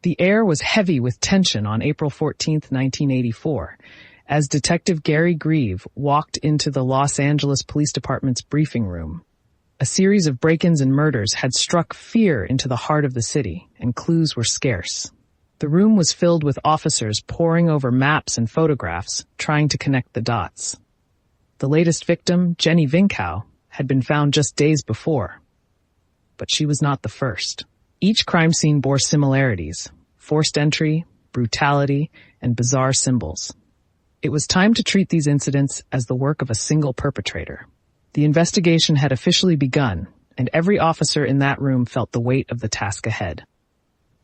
The air was heavy with tension on April 14, 1984, as Detective Gary Grieve walked into the Los Angeles Police Department's briefing room. A series of break-ins and murders had struck fear into the heart of the city, and clues were scarce. The room was filled with officers poring over maps and photographs, trying to connect the dots. The latest victim, Jenny Vinkow, had been found just days before. But she was not the first. Each crime scene bore similarities: forced entry, brutality, and bizarre symbols. It was time to treat these incidents as the work of a single perpetrator. The investigation had officially begun, and every officer in that room felt the weight of the task ahead.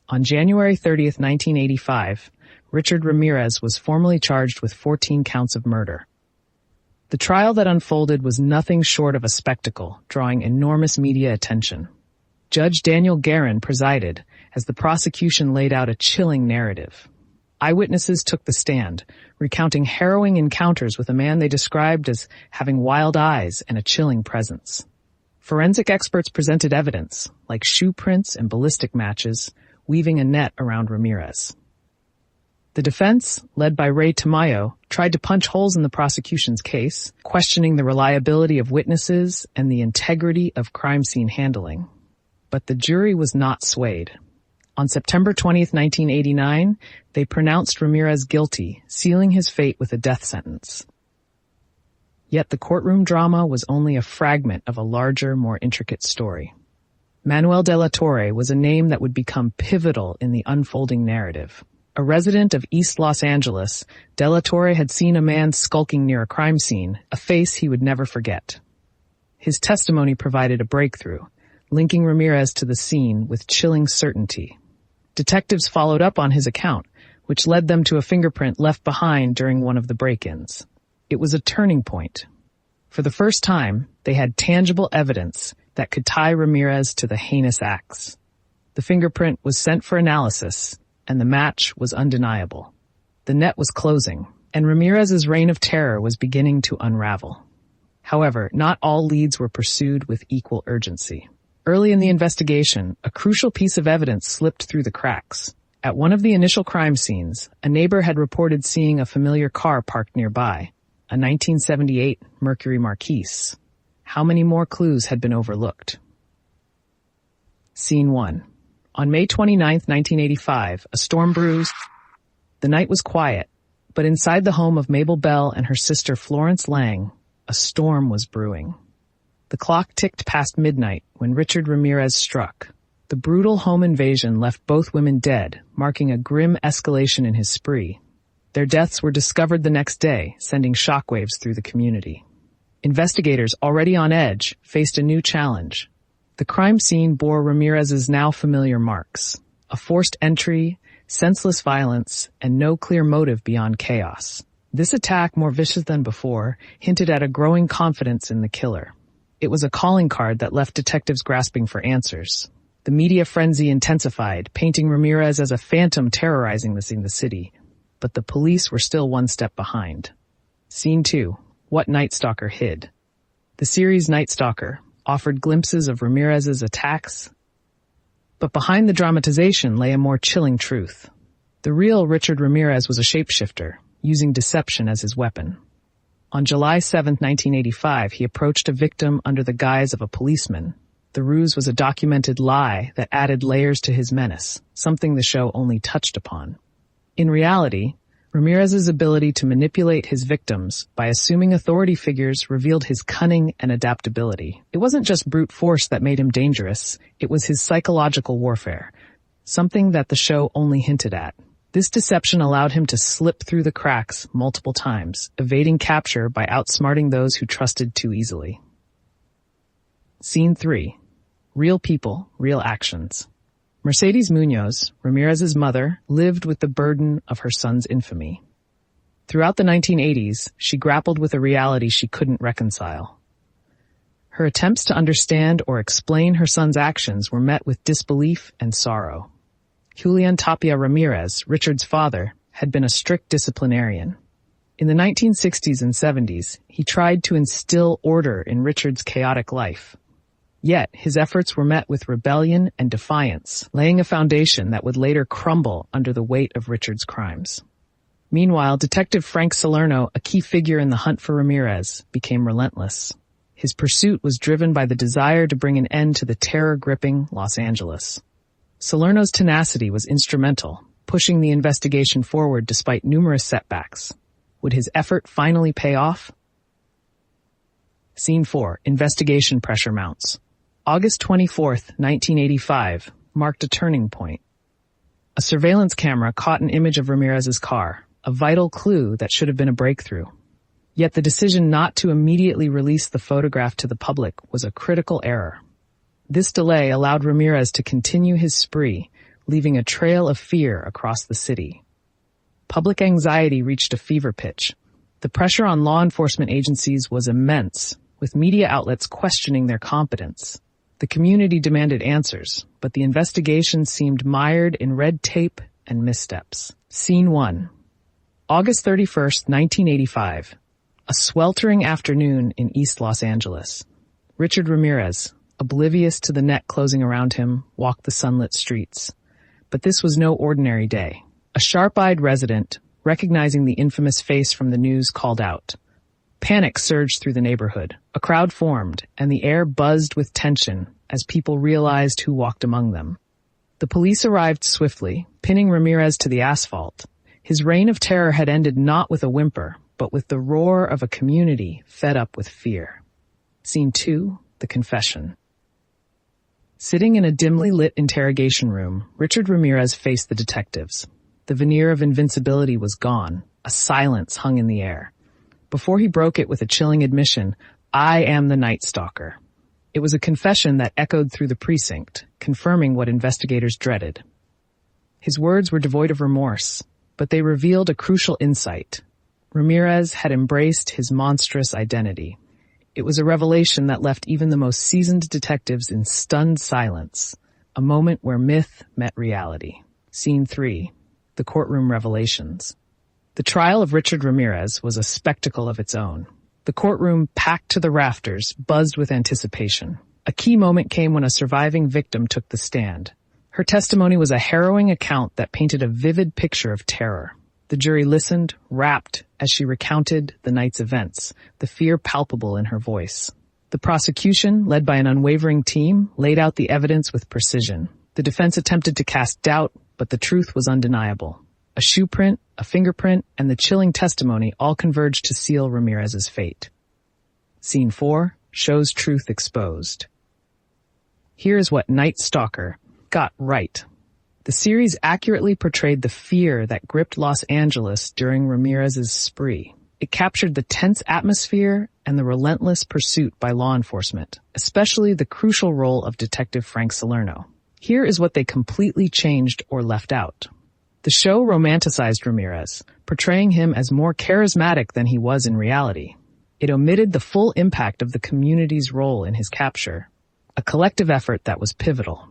On January 30, 1985, Richard Ramirez was formally charged with 14 counts of murder. The trial that unfolded was nothing short of a spectacle, drawing enormous media attention. Judge Daniel Guerin presided as the prosecution laid out a chilling narrative. Eyewitnesses took the stand, recounting harrowing encounters with a man they described as having wild eyes and a chilling presence. Forensic experts presented evidence, like shoe prints and ballistic matches, weaving a net around Ramirez. The defense, led by Ray Tamayo, tried to punch holes in the prosecution's case, questioning the reliability of witnesses and the integrity of crime scene handling. But the jury was not swayed. On September 20, 1989, they pronounced Ramirez guilty, sealing his fate with a death sentence. Yet the courtroom drama was only a fragment of a larger, more intricate story. Manuel de la Torre was a name that would become pivotal in the unfolding narrative. A resident of East Los Angeles, de la Torre had seen a man skulking near a crime scene, a face he would never forget. His testimony provided a breakthrough, linking Ramirez to the scene with chilling certainty. Detectives followed up on his account, which led them to a fingerprint left behind during one of the break-ins. It was a turning point. For the first time, they had tangible evidence that could tie Ramirez to the heinous acts. The fingerprint was sent for analysis, and the match was undeniable. The net was closing, and Ramirez's reign of terror was beginning to unravel. However, not all leads were pursued with equal urgency. Early in the investigation, a crucial piece of evidence slipped through the cracks. At one of the initial crime scenes, a neighbor had reported seeing a familiar car parked nearby, a 1978 Mercury Marquise. How many more clues had been overlooked? Scene 1. On May 29, 1985, a storm brews. The night was quiet, but inside the home of Mabel Bell and her sister Florence Lang, a storm was brewing. The clock ticked past midnight when Richard Ramirez struck. The brutal home invasion left both women dead, marking a grim escalation in his spree. Their deaths were discovered the next day, sending shockwaves through the community. Investigators, already on edge, faced a new challenge. The crime scene bore Ramirez's now familiar marks: a forced entry, senseless violence, and no clear motive beyond chaos. This attack, more vicious than before, hinted at a growing confidence in the killer. It was a calling card that left detectives grasping for answers. The media frenzy intensified, painting Ramirez as a phantom terrorizing the city. But the police were still one step behind. Scene 2. What Night Stalker hid. The series Night Stalker offered glimpses of Ramirez's attacks, but behind the dramatization lay a more chilling truth. The real Richard Ramirez was a shapeshifter, using deception as his weapon. On July 7, 1985, he approached a victim under the guise of a policeman. The ruse was a documented lie that added layers to his menace, something the show only touched upon. In reality, Ramirez's ability to manipulate his victims by assuming authority figures revealed his cunning and adaptability. It wasn't just brute force that made him dangerous, it was his psychological warfare, something that the show only hinted at. This deception allowed him to slip through the cracks multiple times, evading capture by outsmarting those who trusted too easily. Scene 3. Real people, real actions. Mercedes Munoz, Ramirez's mother, lived with the burden of her son's infamy. Throughout the 1980s, she grappled with a reality she couldn't reconcile. Her attempts to understand or explain her son's actions were met with disbelief and sorrow. Julian Tapia Ramirez, Richard's father, had been a strict disciplinarian. In the 1960s and 70s, he tried to instill order in Richard's chaotic life. Yet, his efforts were met with rebellion and defiance, laying a foundation that would later crumble under the weight of Richard's crimes. Meanwhile, Detective Frank Salerno, a key figure in the hunt for Ramirez, became relentless. His pursuit was driven by the desire to bring an end to the terror-gripping Los Angeles. Salerno's tenacity was instrumental, pushing the investigation forward despite numerous setbacks. Would his effort finally pay off? Scene 4. Investigation pressure mounts. August 24, 1985, marked a turning point. A surveillance camera caught an image of Ramirez's car, a vital clue that should have been a breakthrough. Yet the decision not to immediately release the photograph to the public was a critical error. This delay allowed Ramirez to continue his spree, leaving a trail of fear across the city. Public anxiety reached a fever pitch. The pressure on law enforcement agencies was immense, with media outlets questioning their competence. The community demanded answers, but the investigation seemed mired in red tape and missteps. Scene 1. August 31, 1985. A sweltering afternoon in East Los Angeles. Richard Ramirez, oblivious to the net closing around him, walked the sunlit streets. But this was no ordinary day. A sharp-eyed resident, recognizing the infamous face from the news, called out. Panic surged through the neighborhood. A crowd formed, and the air buzzed with tension as people realized who walked among them. The police arrived swiftly, pinning Ramirez to the asphalt. His reign of terror had ended not with a whimper, but with the roar of a community fed up with fear. Scene 2. The confession. Sitting in a dimly lit interrogation room, Richard Ramirez faced the detectives. The veneer of invincibility was gone. A silence hung in the air. Before he broke it with a chilling admission, "I am the Night Stalker." It was a confession that echoed through the precinct, confirming what investigators dreaded. His words were devoid of remorse, but they revealed a crucial insight. Ramirez had embraced his monstrous identity. It was a revelation that left even the most seasoned detectives in stunned silence, a moment where myth met reality. Scene 3. The courtroom revelations. The trial of Richard Ramirez was a spectacle of its own. The courtroom, packed to the rafters, buzzed with anticipation. A key moment came when a surviving victim took the stand. Her testimony was a harrowing account that painted a vivid picture of terror. The jury listened, rapt, as she recounted the night's events, the fear palpable in her voice. The prosecution, led by an unwavering team, laid out the evidence with precision. The defense attempted to cast doubt, but the truth was undeniable. A shoe print, a fingerprint, and the chilling testimony all converged to seal Ramirez's fate. Scene 4 shows truth exposed. Here is what Night Stalker got right. The series accurately portrayed the fear that gripped Los Angeles during Ramirez's spree. It captured the tense atmosphere and the relentless pursuit by law enforcement, especially the crucial role of Detective Frank Salerno. Here is what they completely changed or left out. The show romanticized Ramirez, portraying him as more charismatic than he was in reality. It omitted the full impact of the community's role in his capture, a collective effort that was pivotal.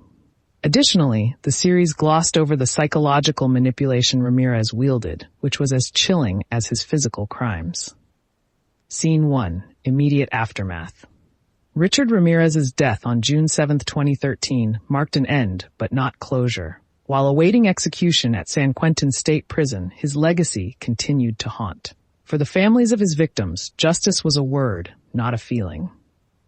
Additionally, the series glossed over the psychological manipulation Ramirez wielded, which was as chilling as his physical crimes. Scene 1. Immediate aftermath. Richard Ramirez's death on June 7, 2013, marked an end, but not closure. While awaiting execution at San Quentin State Prison, his legacy continued to haunt. For the families of his victims, justice was a word, not a feeling.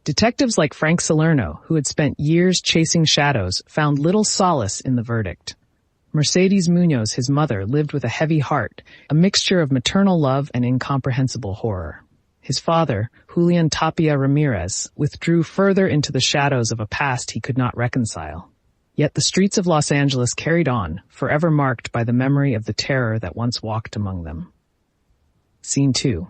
Detectives like Frank Salerno, who had spent years chasing shadows, found little solace in the verdict. Mercedes Munoz, his mother, lived with a heavy heart, a mixture of maternal love and incomprehensible horror. His father, Julian Tapia Ramirez, withdrew further into the shadows of a past he could not reconcile. Yet the streets of Los Angeles carried on, forever marked by the memory of the terror that once walked among them. Scene 2.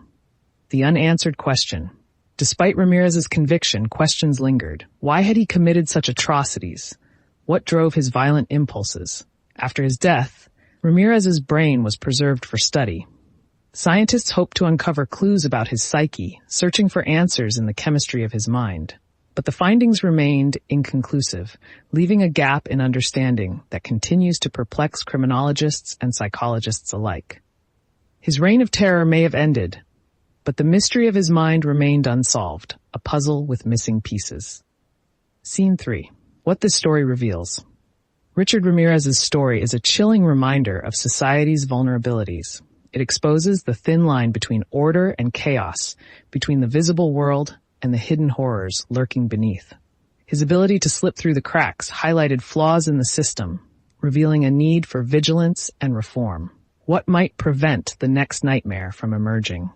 The unanswered question. Despite Ramirez's conviction, questions lingered. Why had he committed such atrocities? What drove his violent impulses? After his death, Ramirez's brain was preserved for study. Scientists hoped to uncover clues about his psyche, searching for answers in the chemistry of his mind. But the findings remained inconclusive, leaving a gap in understanding that continues to perplex criminologists and psychologists alike. His reign of terror may have ended, but the mystery of his mind remained unsolved, a puzzle with missing pieces. Scene 3. What this story reveals. Richard Ramirez's story is a chilling reminder of society's vulnerabilities. It exposes the thin line between order and chaos, between the visible world and the hidden horrors lurking beneath. His ability to slip through the cracks highlighted flaws in the system, revealing a need for vigilance and reform. What might prevent the next nightmare from emerging?